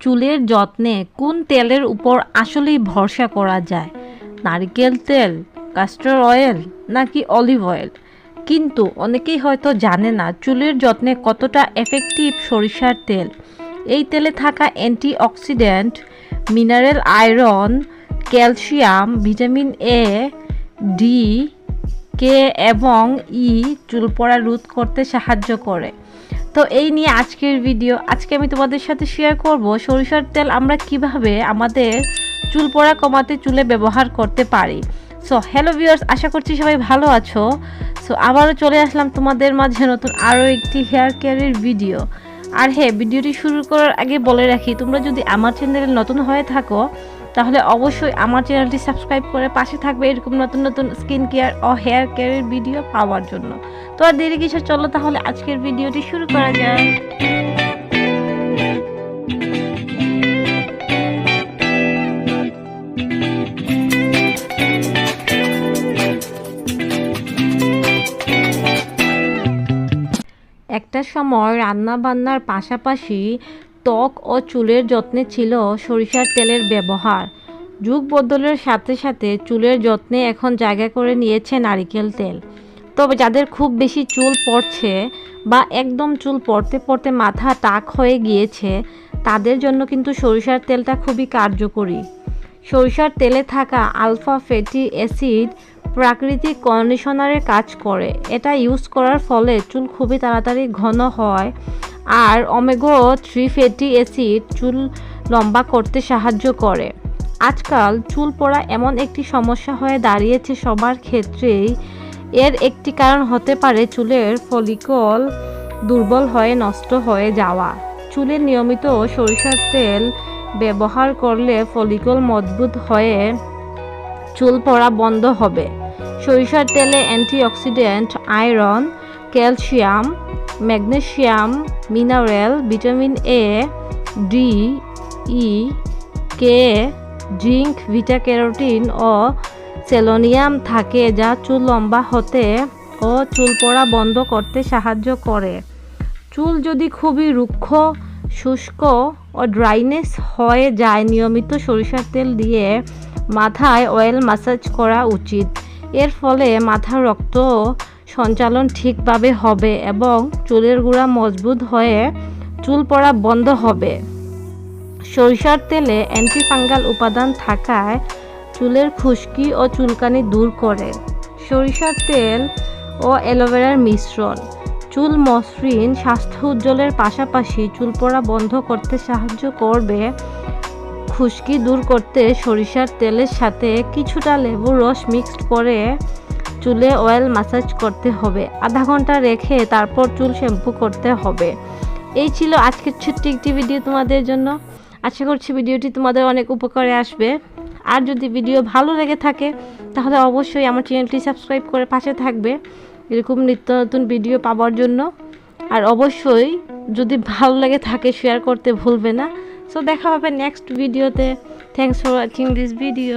চুলের যত্নে কোন তেলের উপর আসলেই ভরসা করা যায়, নারকেল তেল, ক্যাস্টর অয়েল নাকি অলিভ অয়েল? কিন্তু অনেকেই হয়তো জানে না চুলের যত্নে কতটা এফেক্টিভ সরিষার তেল। এই তেলে থাকা antioxidant, mineral iron, calcium, vitamin A, D, K এবং ই চুল পড়া রোধ করতে সাহায্য করে। তো এই নিয়ে আজকের ভিডিও। আজকে আমি তোমাদের সাথে শেয়ার করব সরিষার তেল আমরা কিভাবে আমাদের চুল পড়া কমাতে চুলে ব্যবহার করতে পারি। সো হ্যালো ভিউয়ার্স, আশা করছি সবাই ভালো আছো। সো আবারও চলে আসলাম তোমাদের মাঝে নতুন আরও একটি হেয়ার কেয়ারের ভিডিও। আর হ্যাঁ, ভিডিওটি শুরু করার আগে বলে রাখি, তোমরা যদি আমার চ্যানেলে নতুন হয়ে থাকো তাহলে অবশ্যই আমার চ্যানেলটি সাবস্ক্রাইব করে পাশে থাকবে এরকম নতুন নতুন স্কিন কেয়ার ও হেয়ার কেয়ারের ভিডিও পাওয়ার জন্য। তো আর দেরি কিছু, চলো তাহলে আজকের ভিডিওটি শুরু করা যায়। একটা সময় রান্না বান্নার পাশাপাশি ত্বক ও চুলের যত্নে ছিল সরিষার তেলের ব্যবহার। যুগ বদলের সাথে সাথে চুলের যত্নে এখন জায়গা করে নিয়েছে নারকেল তেল। তবে যাদের খুব বেশি চুল পড়ছে বা একদম চুল পড়তে পড়তে মাথা টাক হয়ে গিয়েছে, তাদের জন্য কিন্তু সরিষার তেলটা খুবই কার্যকরী। সরিষার তেলে থাকা আলফা ফ্যাটি অ্যাসিড প্রাকৃতিক কন্ডিশনারের কাজ করে। এটা ইউজ করার ফলে চুল খুবই তাড়াতাড়ি ঘন হয়। আর ওমেগা 3 ফ্যাটি অ্যাসিড চুল লম্বা করতে সাহায্য করে। আজকাল চুল পড়া এমন একটি সমস্যা হয়ে দাঁড়িয়েছে সবার ক্ষেত্রেই। এর একটি কারণ হতে পারে চুলের ফলিকল দুর্বল হয়ে নষ্ট হয়ে যাওয়া। চুলে নিয়মিত সরিষার তেল ব্যবহার করলে ফলিকল মজবুত হয়ে চুল পড়া বন্ধ হবে। সরিষার তেলে antioxidant, iron, calcium, magnesium, mineral, vitamin A, D, E, K, zinc, beta carotene ও সেলেনিয়াম থাকে, যা চুল লম্বা হতে ও চুল পড়া বন্ধ করতে সাহায্য করে। চুল যদি খুবই রুক্ষ, শুষ্ক ও ড্রাইনেস হয়ে যায়, নিয়মিত সরিষার তেল দিয়ে মাথায় অয়েল ম্যাসাজ করা উচিত। এর ফলে মাথার রক্ত সঞ্চালন ঠিকভাবে হবে এবং চুলের গোড়া মজবুত হয়ে চুল পড়া বন্ধ হবে। সরিষার তেলে অ্যান্টিফাঙ্গাল উপাদান থাকায় চুলের খুশকি ও চুলকানি দূর করে। সরিষার তেল ও অ্যালোভেরার মিশ্রণ চুল মসৃণ, স্বাস্থ্য উজ্জ্বলের পাশাপাশি চুল পড়া বন্ধ করতে সাহায্য করবে। খুশকি দূর করতে সরিষার তেলের সাথে কিছুটা লেবুর রস মিক্সড করে চুলে অয়েল ম্যাসাজ করতে হবে। আধা ঘন্টা রেখে তারপর চুল শ্যাম্পু করতে হবে। এই ছিল আজকের ছোট্ট একটি ভিডিও তোমাদের জন্য। আশা করছি ভিডিওটি তোমাদের অনেক উপকারে আসবে। আর যদি ভিডিও ভালো লেগে থাকে তাহলে অবশ্যই আমার চ্যানেলটি সাবস্ক্রাইব করে পাশে থাকবে এরকম নিত্য নতুন ভিডিও পাওয়ার জন্য। আর অবশ্যই যদি ভালো লেগে থাকে শেয়ার করতে ভুলবে না। সো দেখা হবে নেক্সট ভিডিওতে। Thanks for watching this video.